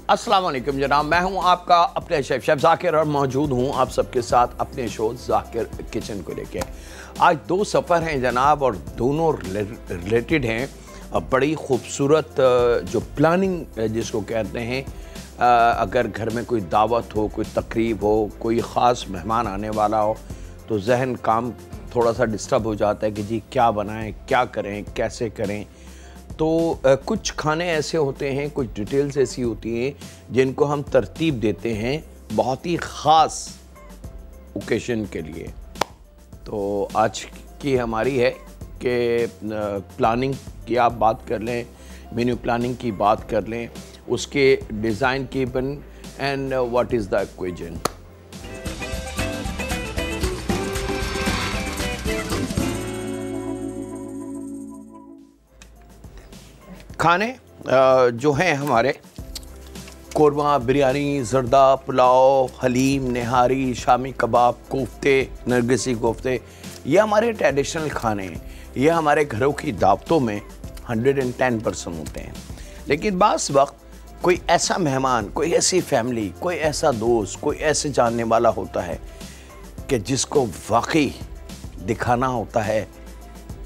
अस्सलाम वालेकुम जनाब, मैं हूं आपका अपने शेफ जाकिर और मौजूद हूं आप सबके साथ अपने शो जाकिर किचन को लेके। आज दो सफ़र हैं जनाब और दोनों रिलेटेड हैं। बड़ी खूबसूरत जो प्लानिंग जिसको कहते हैं, अगर घर में कोई दावत हो, कोई तकरीब हो, कोई ख़ास मेहमान आने वाला हो तो जहन काम थोड़ा सा डिस्टर्ब हो जाता है कि जी क्या बनाएं, क्या करें, कैसे करें। तो कुछ खाने ऐसे होते हैं, कुछ डिटेल्स ऐसी होती हैं जिनको हम तरतीब देते हैं बहुत ही ख़ास ओकेशन के लिए। तो आज की हमारी है कि प्लानिंग की आप बात कर लें, मेन्यू प्लानिंग की बात कर लें, उसके डिज़ाइन की बन and what is the equation. खाने जो हैं हमारे कोरमा, बिरयानी, ज़र्दा, पुलाव, हलीम, निहारी, शामी कबाब, कोफ्ते, नरगिसी कोफ्ते, ये हमारे ट्रेडिशनल खाने हैं। ये हमारे घरों की दावतों में 110% होते हैं। लेकिन बाज़ वक्त कोई ऐसा मेहमान, कोई ऐसी फैमिली, कोई ऐसा दोस्त, कोई ऐसे जानने वाला होता है कि जिसको वाकई दिखाना होता है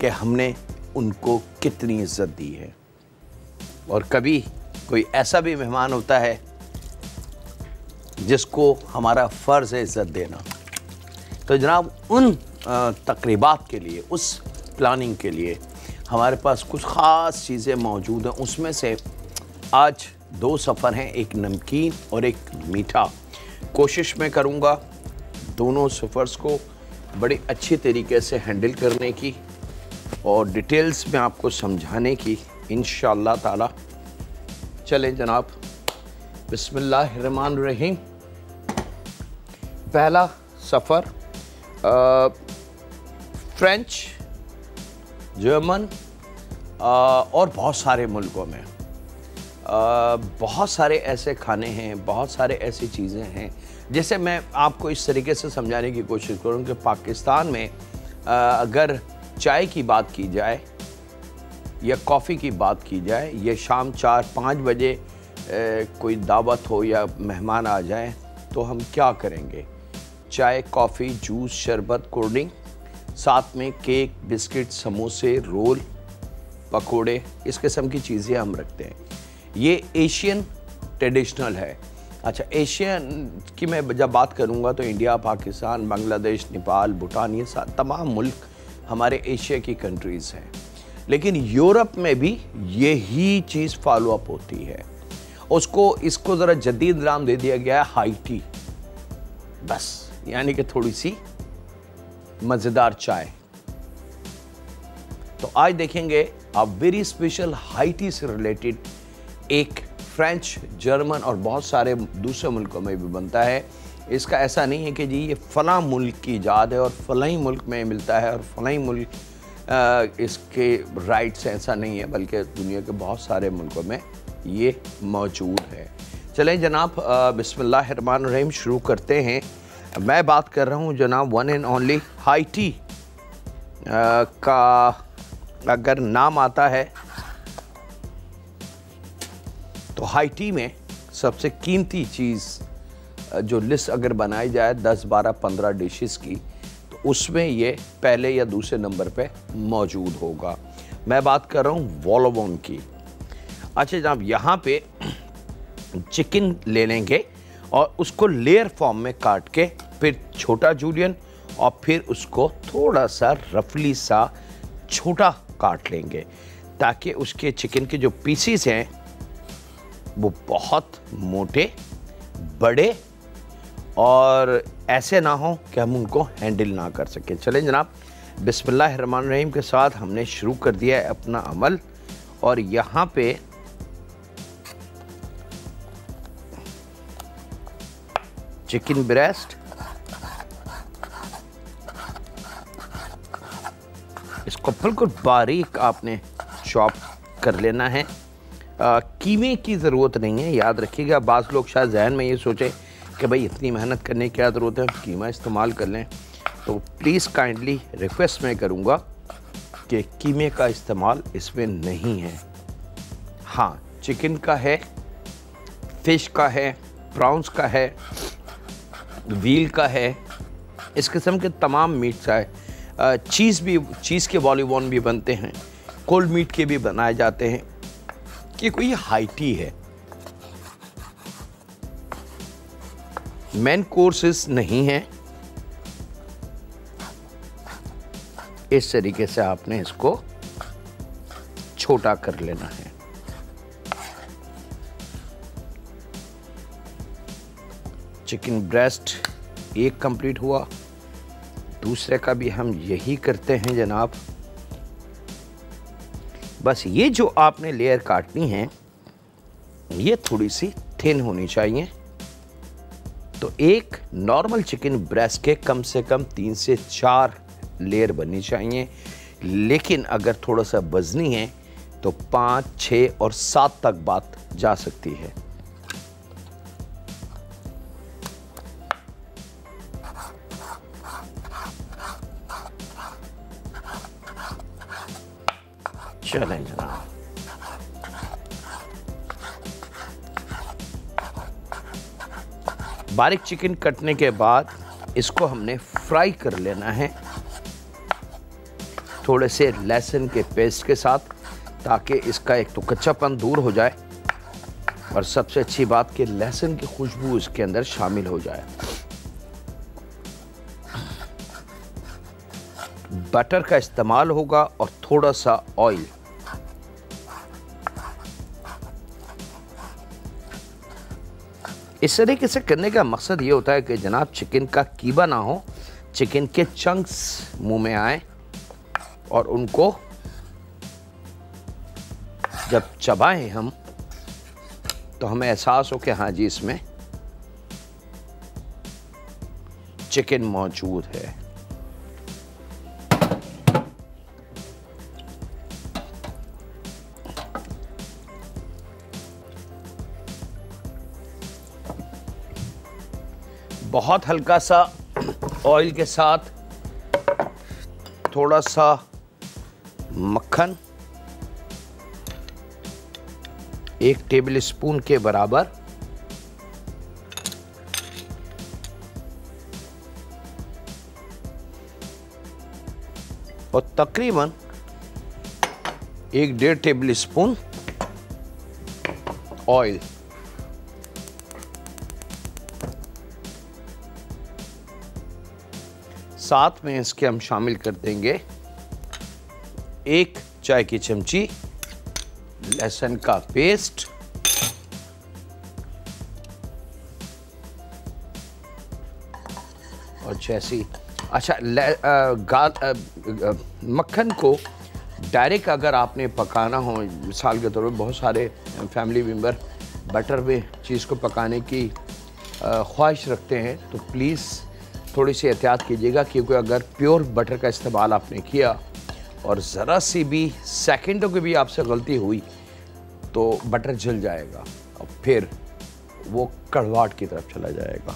कि हमने उनको कितनी इज़्ज़त दी है। और कभी कोई ऐसा भी मेहमान होता है जिसको हमारा फ़र्ज़ है इज़्ज़त देना। तो जनाब उन तकरीबात के लिए, उस प्लानिंग के लिए हमारे पास कुछ ख़ास चीज़ें मौजूद हैं। उसमें से आज दो सफ़र हैं, एक नमकीन और एक मीठा। कोशिश मैं करूँगा दोनों सफ़र्स को बड़ी अच्छी तरीके से हैंडल करने की और डिटेल्स में आपको समझाने की इंशाअल्लाह ताला। चलें जनाब, बिस्मिल्लाहिर्रहमानिर्रहीम। पहला सफ़र फ्रेंच, जर्मन और बहुत सारे मुल्कों में बहुत सारे ऐसे खाने हैं, बहुत सारे ऐसी चीज़ें हैं। जैसे मैं आपको इस तरीके से समझाने की कोशिश करूँ कि पाकिस्तान में अगर चाय की बात की जाए या कॉफ़ी की बात की जाए, ये शाम 4-5 बजे कोई दावत हो या मेहमान आ जाए तो हम क्या करेंगे? चाय, कॉफ़ी, जूस, शरबत, कोल्ड ड्रिंक, साथ में केक, बिस्किट, समोसे, रोल, पकोड़े, इस किस्म की चीज़ें हम रखते हैं। ये एशियन ट्रेडिशनल है। अच्छा, एशियन की मैं जब बात करूँगा तो इंडिया, पाकिस्तान, बांग्लादेश, नेपाल, भूटान, ये तमाम मुल्क हमारे एशिया की कंट्रीज़ हैं। लेकिन यूरोप में भी यही चीज़ फॉलो अप होती है। इसको ज़रा जदीद नाम दे दिया गया है हाई टी, बस, यानी कि थोड़ी सी मज़ेदार चाय। तो आज देखेंगे आप वेरी स्पेशल हाई टी से रिलेटेड एक फ्रेंच, जर्मन और बहुत सारे दूसरे मुल्कों में भी बनता है। इसका ऐसा नहीं है कि जी ये फ़लाँ मुल्क की इजाद है और फ़लाँ मुल्क में मिलता है और फ़लाँ मुल्क इसके राइट्स हैं, ऐसा नहीं है, बल्कि दुनिया के बहुत सारे मुल्कों में ये मौजूद है। चलें जनाब, बिस्मिल्लाहिर्रहमानिर्रहीम शुरू करते हैं। मैं बात कर रहा हूँ जनाब one and only high tea का अगर नाम आता है तो हाई टी में सबसे कीमती चीज़ जो लिस्ट अगर बनाई जाए 10, 12, 15 डिशेस की, तो उसमें ये पहले या दूसरे नंबर पे मौजूद होगा। मैं बात कर रहा हूँ वॉलोबोन की। अच्छा जनाब, यहाँ पे चिकन ले लेंगे और उसको लेयर फॉर्म में काट के, फिर छोटा जूलियन और फिर उसको थोड़ा सा रफली सा छोटा काट लेंगे ताकि उसके चिकन के जो पीसीस हैं वो बहुत मोटे, बड़े और ऐसे ना हो कि हम उनको हैंडल ना कर सकें। चलें जनाब, बिस्मिल्लाहिर्रहमानिर्रहीम के साथ हमने शुरू कर दिया है अपना अमल। और यहाँ पे चिकन ब्रेस्ट, इसको बिल्कुल बारीक आपने चॉप कर लेना है। कीमे की ज़रूरत नहीं है, याद रखिएगा। बाज़ लोग शायद जहन में ये सोचें कि भाई इतनी मेहनत करने की क्या ज़रूरत है, कीमा इस्तेमाल कर लें। तो प्लीज़ काइंडली रिक्वेस्ट मैं करूँगा कि कीमे का इस्तेमाल इसमें नहीं है। हाँ, चिकन का है, फिश का है, प्रॉन्स का है, व्हील का है, इस किस्म के तमाम मीट्स है। चीज़ के वॉलीबॉन भी बनते हैं, कोल्ड मीट के भी बनाए जाते हैं, कि कोई हाइटी है। मेन कोर्सेस नहीं है। इस तरीके से आपने इसको छोटा कर लेना है। चिकन ब्रेस्ट एक कंप्लीट हुआ, दूसरे का भी हम यही करते हैं जनाब। बस ये जो आपने लेयर काटनी है ये थोड़ी सी थिन होनी चाहिए। तो एक नॉर्मल चिकन ब्रेस्ट के कम से कम 3 से 4 लेयर बननी चाहिए, लेकिन अगर थोड़ा सा वजनी है तो 5, 6 और 7 तक बात जा सकती है। चलें जनाब, बारीक चिकन कटने के बाद इसको हमने फ्राई कर लेना है थोड़े से लहसुन के पेस्ट के साथ, ताकि इसका एक तो कच्चापन दूर हो जाए और सबसे अच्छी बात कि लहसुन की खुशबू इसके अंदर शामिल हो जाए। बटर का इस्तेमाल होगा और थोड़ा सा ऑयल। इस तरीके से करने का मकसद ये होता है कि जनाब चिकन का कीमा ना हो, चिकन के चंक्स मुंह में आए और उनको जब चबाएं हम तो हमें एहसास हो कि हाँ जी इसमें चिकन मौजूद है। बहुत हल्का सा ऑयल के साथ थोड़ा सा मक्खन, 1 टेबल स्पून के बराबर, और तकरीबन 1-1.5 टेबल स्पून ऑयल। साथ में इसके हम शामिल कर देंगे 1 चाय की चमची लहसुन का पेस्ट, और जैसी अच्छा मक्खन को डायरेक्ट अगर आपने पकाना हो, मिसाल के तौर पर बहुत सारे फैमिली मेम्बर बटर में चीज़ को पकाने की ख्वाहिश रखते हैं, तो प्लीज़ थोड़ी सी एहतियात कीजिएगा, क्योंकि अगर प्योर बटर का इस्तेमाल आपने किया और ज़रा सी भी सेकंडों की भी आपसे गलती हुई तो बटर जल जाएगा और फिर वो कड़वाहट की तरफ चला जाएगा।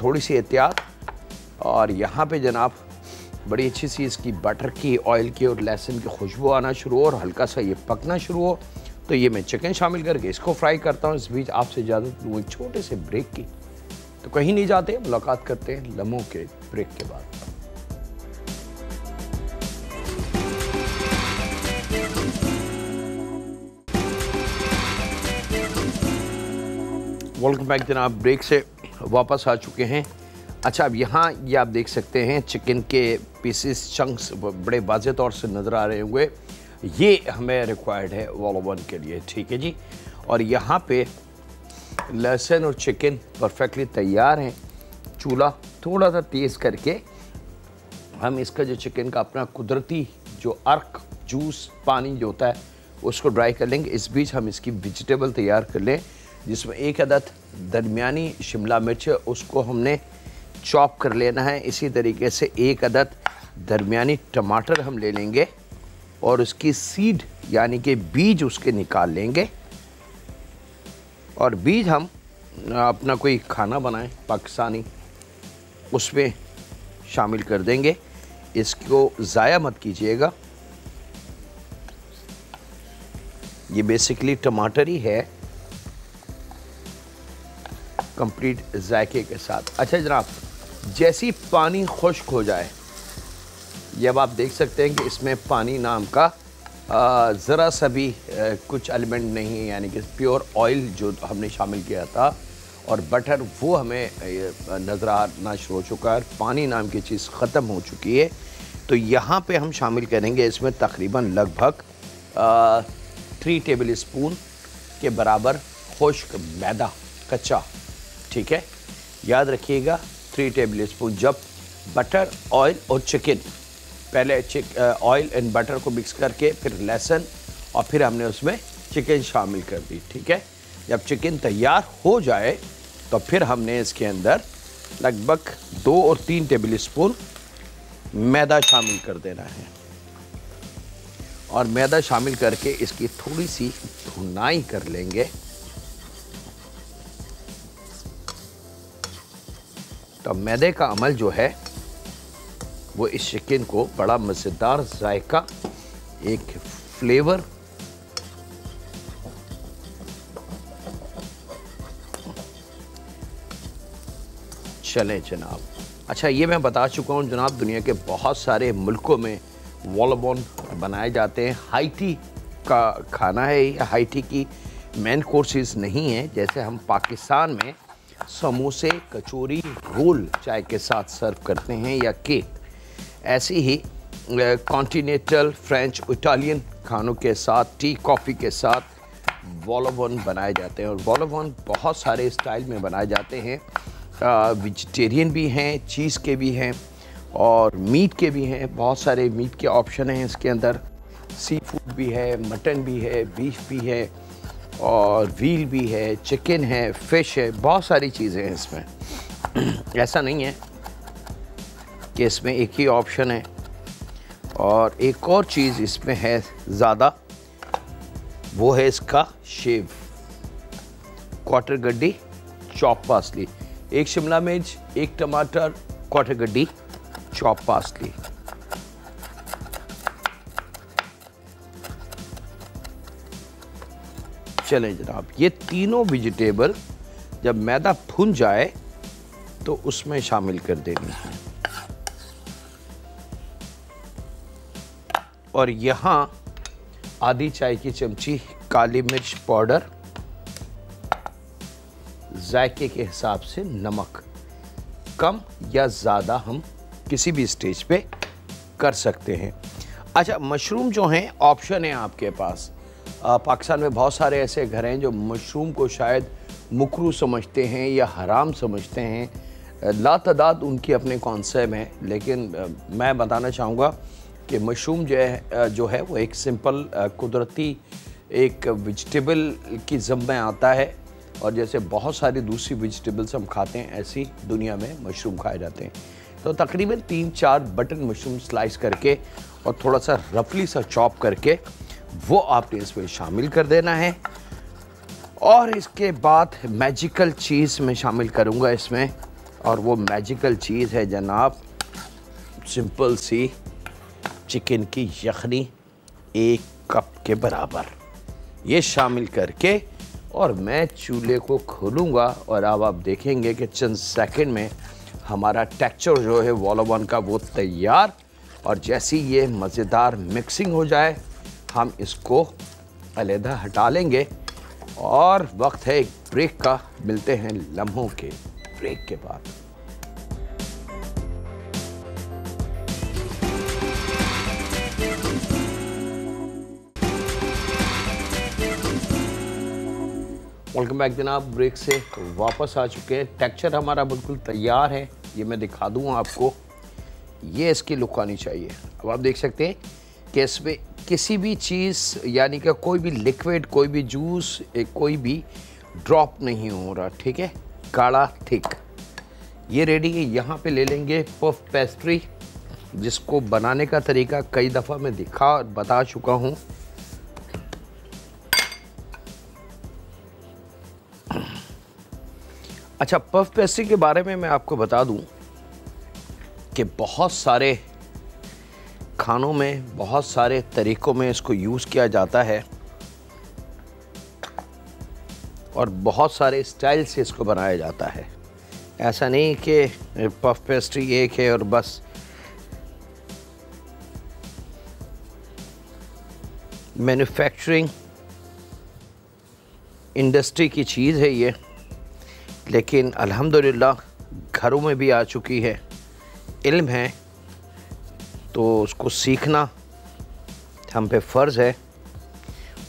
थोड़ी सी एहतियात। और यहाँ पे जनाब बड़ी अच्छी सी इसकी बटर की, ऑयल की और लहसुन की खुशबू आना शुरू हो और हल्का सा ये पकना शुरू हो, तो ये मैं चिकन शामिल करके इसको फ्राई करता हूँ। इस बीच आपसे इजाज़त लूँ एक छोटे से ब्रेक की। तो कहीं नहीं जाते, मुलाकात करते हैं लम्हों के ब्रेक के बाद। वेलकम बैक जनाब, ब्रेक से वापस आ चुके हैं। अच्छा, अब यहाँ ये आप देख सकते हैं चिकन के पीसेस, चंक्स बड़े वाज़ेह तौर से नज़र आ रहे होंगे। ये हमें रिक्वायर्ड है वॉलोवन के लिए, ठीक है जी। और यहाँ पे लहसुन और चिकन परफेक्टली तैयार हैं। चूल्हा थोड़ा सा तेज़ करके हम इसका जो चिकन का अपना कुदरती जो अर्क जूस पानी जो होता है उसको ड्राई कर लेंगे। इस बीच हम इसकी वेजिटेबल तैयार कर लें, जिसमें 1 अदद दरमियानी शिमला मिर्च, उसको हमने चॉप कर लेना है। इसी तरीके से 1 अदद दरमियानी टमाटर हम ले लेंगे और उसकी सीड यानी कि बीज उसके निकाल लेंगे। और बीज हम अपना कोई खाना बनाएं पाकिस्तानी, उसमें शामिल कर देंगे। इसको ज़ाया मत कीजिएगा। ये बेसिकली टमाटर ही है। कंप्लीट जायके के साथ। अच्छा जनाब, जैसी पानी खुश्क हो जाए, जब आप देख सकते हैं कि इसमें पानी नाम का ज़रा सा भी कुछ एलिमेंट नहीं है, यानी कि प्योर ऑयल जो हमने शामिल किया था और बटर वो हमें नज़र आना शुरू हो चुका है, पानी नाम की चीज़ ख़त्म हो चुकी है। तो यहाँ पे हम शामिल करेंगे इसमें तकरीबन लगभग 3 टेबल स्पून के बराबर खुश्क मैदा कच्चा, ठीक है। याद रखिएगा 3 टेबल स्पून। जब बटर, ऑयल और चिकन, पहले ऑयल एंड बटर को मिक्स करके फिर लहसुन और फिर हमने उसमें चिकन शामिल कर दी, ठीक है। जब चिकन तैयार हो जाए तो फिर हमने इसके अंदर लगभग 2 और 3 टेबल स्पून मैदा शामिल कर देना है और मैदा शामिल करके इसकी थोड़ी सी भुनाई कर लेंगे। तो मैदे का अमल जो है वो इस चिकन को बड़ा मज़ेदार जायका, एक फ्लेवर चलें जनाब। अच्छा, ये मैं बता चुका हूँ जनाब, दुनिया के बहुत सारे मुल्कों में वॉलबॉन बनाए जाते हैं। हाइटी का खाना है, ये हाइटी की मेन कोर्सेज नहीं है। जैसे हम पाकिस्तान में समोसे, कचौरी, रोल चाय के साथ सर्व करते हैं या केक, ऐसे ही कॉन्टिनेंटल, फ्रेंच, इटालियन खानों के साथ, टी, कॉफ़ी के साथ वॉलबॉन बनाए जाते हैं। और वॉलबॉन बहुत सारे स्टाइल में बनाए जाते हैं, वेजिटेरियन भी हैं, चीज़ के भी हैं और मीट के भी हैं। बहुत सारे मीट के ऑप्शन हैं इसके अंदर, सी फूड भी है, मटन भी है, बीफ भी है और व्हील भी है, चिकन है, फ़िश है, बहुत सारी चीज़ें हैं इसमें। ऐसा नहीं है कि इसमें एक ही ऑप्शन है। और एक और चीज़ इसमें है ज़्यादा, वो है इसका शेव, क्वार्टर गड्डी, चॉप पार्सली, 1 शिमला मिर्च, 1 टमाटर, क्वार्टर गड्डी, चॉप पार्सली। चलें जनाब, ये तीनों वेजिटेबल जब मैदा भुन जाए तो उसमें शामिल कर देनी है। और यहाँ आधी चाय की चमची काली मिर्च पाउडर, जायके के हिसाब से नमक, कम या ज़्यादा हम किसी भी स्टेज पे कर सकते हैं। अच्छा, मशरूम जो हैं ऑप्शन है आपके पास। पाकिस्तान में बहुत सारे ऐसे घर हैं जो मशरूम को शायद मुकरू समझते हैं या हराम समझते हैं। लातादाद उनकी अपने कॉन्सेप्ट हैं, लेकिन मैं बताना चाहूँगा कि मशरूम जो है वो एक सिंपल कुदरती एक वेजिटेबल की ज़म में आता है। और जैसे बहुत सारी दूसरी वेजिटेबल्स हम खाते हैं, ऐसी दुनिया में मशरूम खाए जाते हैं। तो तकरीबन 3-4 बटन मशरूम स्लाइस करके और थोड़ा सा रफली सा चॉप करके वो आपने इसमें शामिल कर देना है। और इसके बाद मैजिकल चीज़ मैं शामिल करूँगा इसमें, और वो मैजिकल चीज़ है जनाब सिंपल सी चिकन की यखनी 1 कप के बराबर, ये शामिल करके और मैं चूल्हे को खोलूँगा और अब आप देखेंगे कि चंद सेकंड में हमारा टेक्सचर जो है वॉलबॉन का वो तैयार। और जैसी ये मज़ेदार मिक्सिंग हो जाए हम इसको अलहदा हटा लेंगे और वक्त है एक ब्रेक का। मिलते हैं लम्हों के ब्रेक के बाद। वेलकम बैक जनाब, ब्रेक से वापस आ चुके हैं। टेक्सचर हमारा बिल्कुल तैयार है, ये मैं दिखा दूँ आपको। ये इसकी लुक आनी चाहिए। अब आप देख सकते हैं कि इसमें किसी भी चीज़ यानी कि कोई भी लिक्विड, कोई भी जूस, कोई भी ड्रॉप नहीं हो रहा, ठीक है। गाढ़ा थिक ये रेडी है। यहाँ पे ले लेंगे पफ पेस्ट्री, जिसको बनाने का तरीका कई दफ़ा मैं बता चुका हूँ। अच्छा, पफ पेस्ट्री के बारे में मैं आपको बता दूं कि बहुत सारे खानों में, बहुत सारे तरीक़ों में इसको यूज़ किया जाता है। और बहुत सारे स्टाइल से इसको बनाया जाता है। ऐसा नहीं कि पफ पेस्ट्री एक है और बस। मैन्युफैक्चरिंग इंडस्ट्री की चीज़ है ये, लेकिन अल्हम्दुलिल्लाह घरों में भी आ चुकी है। इल्म है तो उसको सीखना हम पे फ़र्ज़ है।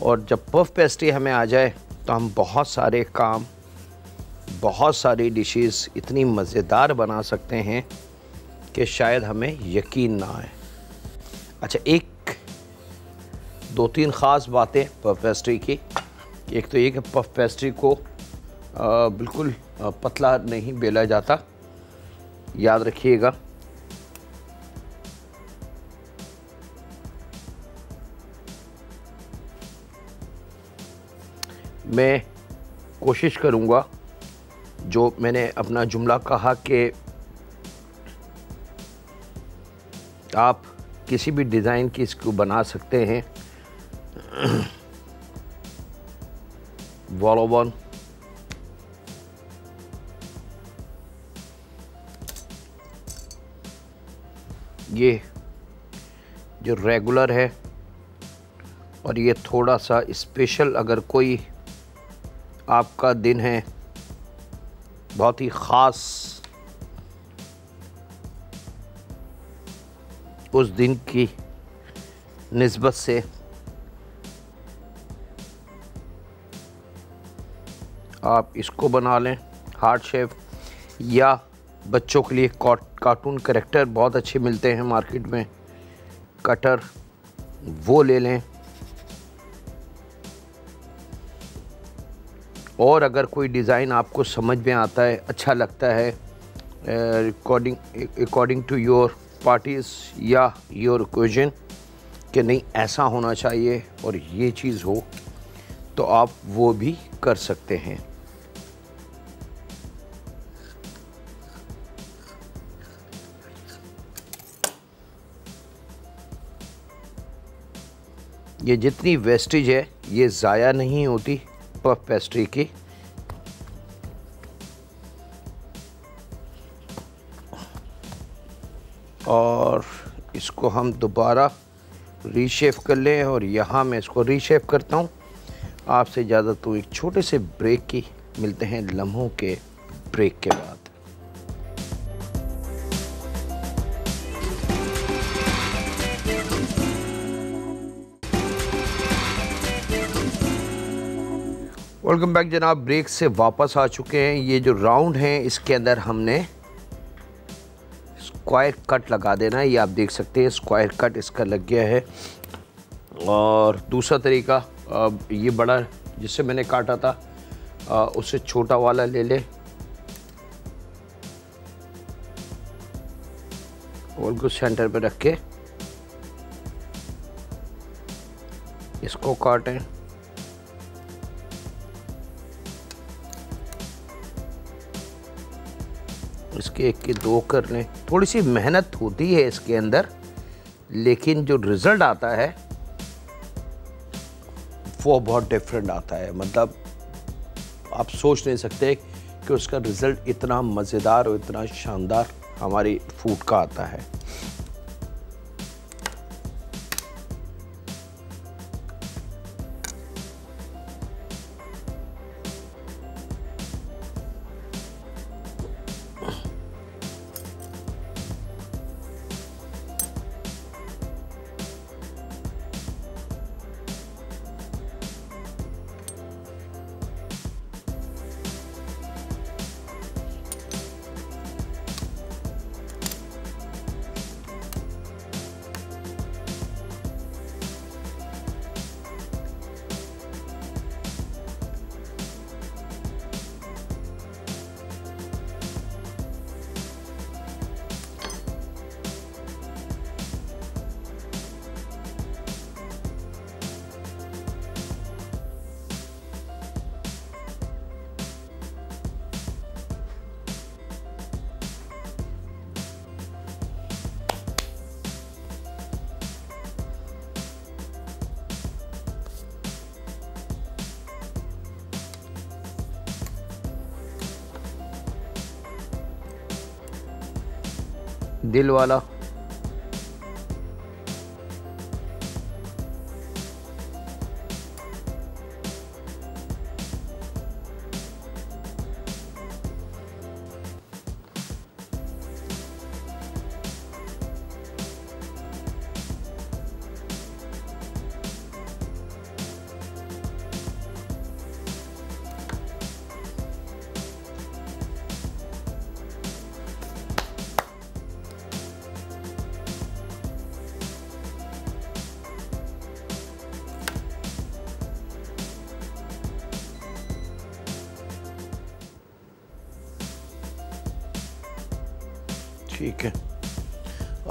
और जब पफ पेस्ट्री हमें आ जाए तो हम बहुत सारे काम, बहुत सारी डिशेस इतनी मज़ेदार बना सकते हैं कि शायद हमें यकीन ना आए। अच्छा, एक दो तीन ख़ास बातें पफ पेस्ट्री की। एक तो ये कि पफ पेस्ट्री को बिल्कुल पतला नहीं बेला जाता, याद रखिएगा। मैं कोशिश करूँगा, जो मैंने अपना जुमला कहा कि आप किसी भी डिज़ाइन की इसको बना सकते हैं। वॉलोबॉन ये जो रेगुलर है, और ये थोड़ा सा स्पेशल, अगर कोई आपका दिन है बहुत ही ख़ास, उस दिन की निस्बत से आप इसको बना लें हार्ट शेप, या बच्चों के लिए कार्टून कैरेक्टर बहुत अच्छे मिलते हैं मार्केट में, कटर, वो ले लें। और अगर कोई डिज़ाइन आपको समझ में आता है, अच्छा लगता है, अकॉर्डिंग टू योर पार्टीज़ या योर ओकेजन, कि नहीं ऐसा होना चाहिए और ये चीज़ हो, तो आप वो भी कर सकते हैं। ये जितनी वेस्टेज है ये ज़ाया नहीं होती पफ पेस्ट्री की। और इसको हम दोबारा रीशेप कर लें, और यहाँ मैं इसको रीशेप करता हूँ। आपसे ज़्यादा तो एक छोटे से ब्रेक की मिलते हैं, लम्हों के ब्रेक के बाद। वेलकम बैक जनाब, ब्रेक से वापस आ चुके हैं। ये जो राउंड है इसके अंदर हमने स्क्वायर कट लगा देना है। ये आप देख सकते हैं स्क्वायर कट इसका लग गया है। और दूसरा तरीका, ये बड़ा जिससे मैंने काटा था उससे छोटा वाला ले ले और उसको सेंटर पे रख के इसको काटें। इसके एक के दो कर लें। थोड़ी सी मेहनत होती है इसके अंदर, लेकिन जो रिज़ल्ट आता है वो बहुत डिफरेंट आता है। मतलब आप सोच नहीं सकते कि उसका रिज़ल्ट इतना मज़ेदार और इतना शानदार हमारी फूड का आता है। दिल वाला। ठीक है।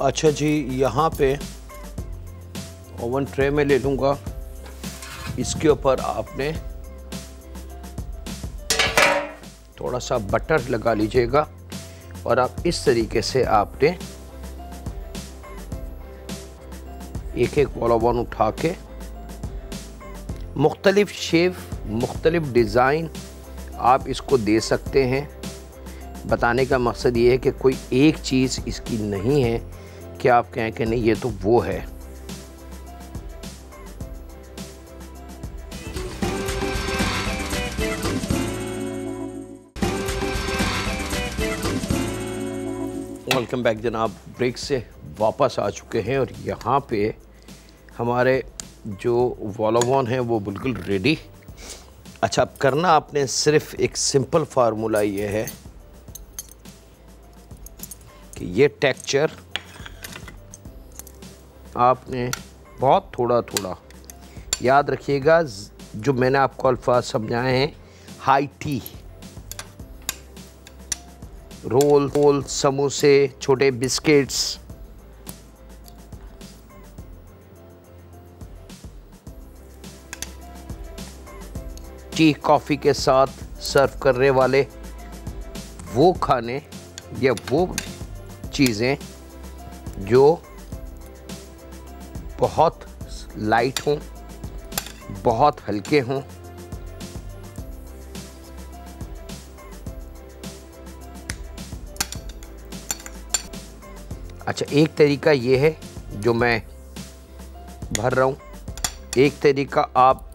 अच्छा जी, यहाँ पे ओवन ट्रे में ले लूँगा। इसके ऊपर आपने थोड़ा सा बटर लगा लीजिएगा और आप इस तरीके से आपने एक एक ओवन उठा के मुख्तलिफ शेप, मुख्तलिफ डिज़ाइन आप इसको दे सकते हैं। बताने का मकसद ये है कि कोई एक चीज़ इसकी नहीं है कि आप कहें कि नहीं ये तो वो है। वेलकम बैक जनाब। ब्रेक से वापस आ चुके हैं और यहाँ पे हमारे जो वॉलोवन है वो बिल्कुल रेडी। अच्छा, अब करना आपने सिर्फ एक सिंपल फार्मूला ये है कि ये टेक्सचर आपने बहुत थोड़ा थोड़ा याद रखिएगा। जो मैंने आपको अल्फाज समझाए हैं, हाई टी, रोल, समोसे, छोटे बिस्किट्स, टी कॉफ़ी के साथ सर्व करने वाले वो खाने या वो चीज़ें जो बहुत लाइट हों, बहुत हल्के हों। अच्छा, एक तरीका ये है जो मैं भर रहा हूँ। एक तरीका आप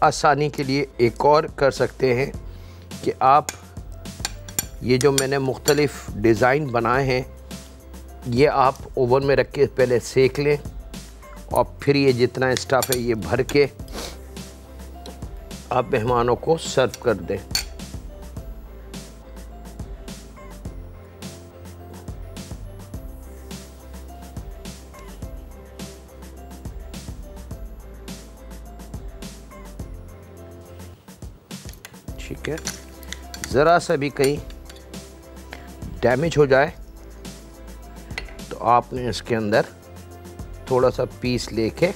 आसानी के लिए एक और कर सकते हैं कि आप ये जो मैंने मुख्तलिफ डिज़ाइन बनाए हैं ये आप ओवन में रख के पहले सेक लें और फिर ये जितना स्टफ़ है ये भर के आप मेहमानों को सर्व कर दें। ठीक है। ज़रा सा भी कहीं डैमेज हो जाए तो आपने इसके अंदर थोड़ा सा पीस लेके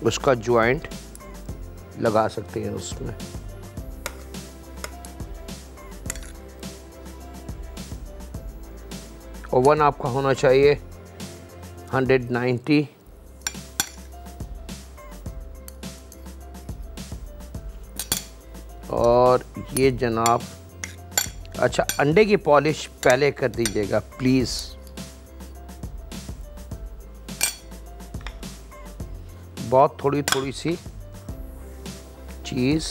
उसका जॉइंट लगा सकते हैं उसमें। ओवन आपका होना चाहिए 190 और ये जनाब, अच्छा अंडे की पॉलिश पहले कर दीजिएगा प्लीज़। बहुत थोड़ी थोड़ी सी चीज़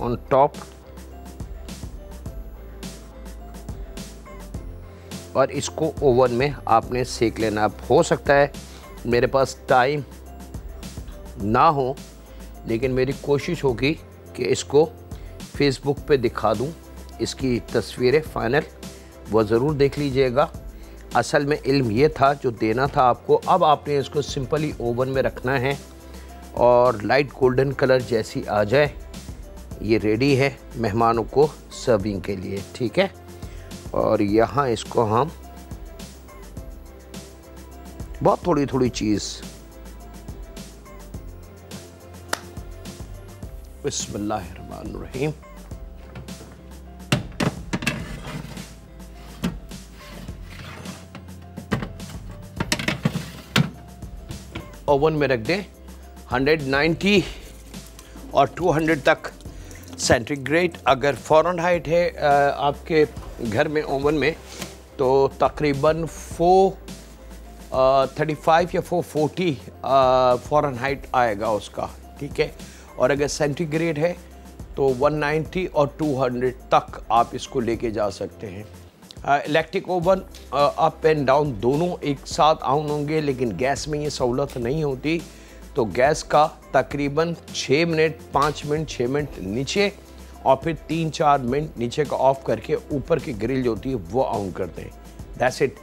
ऑन टॉप और इसको ओवन में आपने सेक लेना। अब हो सकता है मेरे पास टाइम ना हो, लेकिन मेरी कोशिश होगी कि इसको फेसबुक पे दिखा दूं। इसकी तस्वीरें फाइनल वो ज़रूर देख लीजिएगा। असल में इल्म ये था जो देना था आपको। अब आपने इसको सिंपली ओवन में रखना है और लाइट गोल्डन कलर जैसी आ जाए ये रेडी है मेहमानों को सर्विंग के लिए। ठीक है। और यहाँ इसको हम बहुत थोड़ी थोड़ी चीज़, बिस्मिल्लाहिर्रहमानिर्रहीम, ओवन में रख दें 190 और 200 तक सेंटीग्रेड। अगर फ़ारेनहाइट है आपके घर में ओवन में तो तकरीबन 435 या 440 फ़ारेनहाइट आएगा उसका, ठीक है। और अगर सेंटीग्रेड है तो 190 और 200 तक आप इसको लेके जा सकते हैं। Electric oven up and down दोनों एक साथ ऑन होंगे, लेकिन गैस में ये सहूलत नहीं होती। तो गैस का तकरीबन 6 मिनट 5 मिनट 6 मिनट नीचे और फिर 3-4 मिनट नीचे का ऑफ करके ऊपर की ग्रिल जो होती है वो ऑन करते हैं। That's it.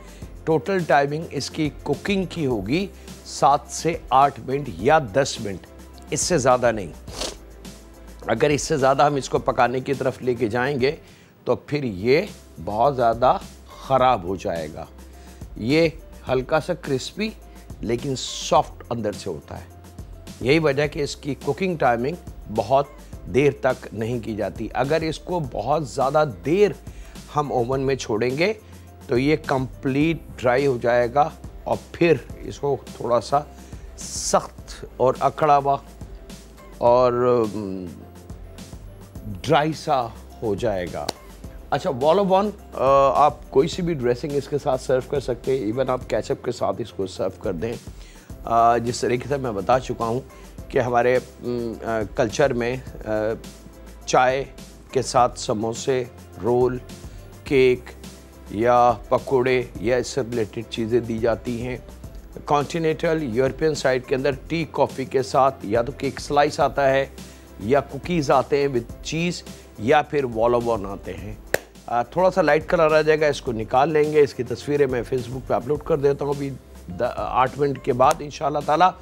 टोटल टाइमिंग इसकी कुकिंग की होगी 7 से 8 मिनट या 10 मिनट, इससे ज़्यादा नहीं। अगर इससे ज़्यादा हम इसको पकाने की तरफ लेके जाएंगे तो फिर ये बहुत ज़्यादा ख़राब हो जाएगा। ये हल्का सा क्रिस्पी लेकिन सॉफ्ट अंदर से होता है। यही वजह कि इसकी कुकिंग टाइमिंग बहुत देर तक नहीं की जाती। अगर इसको बहुत ज़्यादा देर हम ओवन में छोड़ेंगे तो ये कंप्लीट ड्राई हो जाएगा और फिर इसको थोड़ा सा सख्त और अकड़ा हुआ और ड्राई सा हो जाएगा। अच्छा, वॉलोबॉन आप कोई सी भी ड्रेसिंग इसके साथ सर्व कर सकते हैं। इवन आप केचप के साथ इसको सर्व कर दें। जिस तरीके से मैं बता चुका हूँ कि हमारे कल्चर में चाय के साथ समोसे, रोल, केक या पकोड़े या इससे रिलेटेड चीज़ें दी जाती हैं। कॉन्टिनेंटल यूरोपियन साइड के अंदर टी कॉफ़ी के साथ या तो केक स्लाइस आता है या कुकीज़ आते हैं विद चीज़ या फिर वॉलोबॉन आते हैं। थोड़ा सा लाइट कलर आ जाएगा, इसको निकाल लेंगे। इसकी तस्वीरें मैं फेसबुक पे अपलोड कर देता हूँ अभी 8 मिनट के बाद इंशाल्लाह ताला।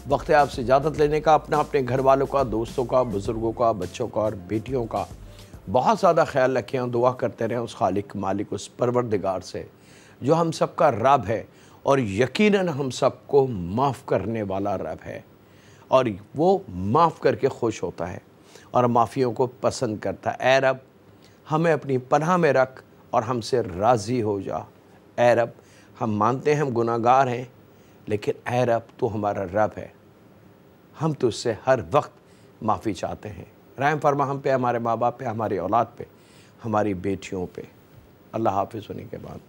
वक्त है आपसे इजाज़त लेने का। अपने घर वालों का, दोस्तों का, बुज़ुर्गों का, बच्चों का और बेटियों का बहुत ज़्यादा ख्याल रखें। दुआ करते रहें उस खालिक मालिक, उस परवरदिगार से जो हम सब का रब है और यकीनन हम सबको माफ़ करने वाला रब है और वो माफ़ करके खुश होता है और माफ़ियों को पसंद करता है। ऐ रब, हमें अपनी पनाह में रख और हमसे राज़ी हो जा। ऐ रब, हम मानते हैं हम गुनाहगार हैं, लेकिन ऐ रब तू हमारा रब है, हम तुझसे हर वक्त माफ़ी चाहते हैं। रहम फरमा हम पे, हमारे माँ बाप पे, हमारी औलाद पे, हमारी बेटियों पे। अल्लाह हाफ़िज़ होने के बाद।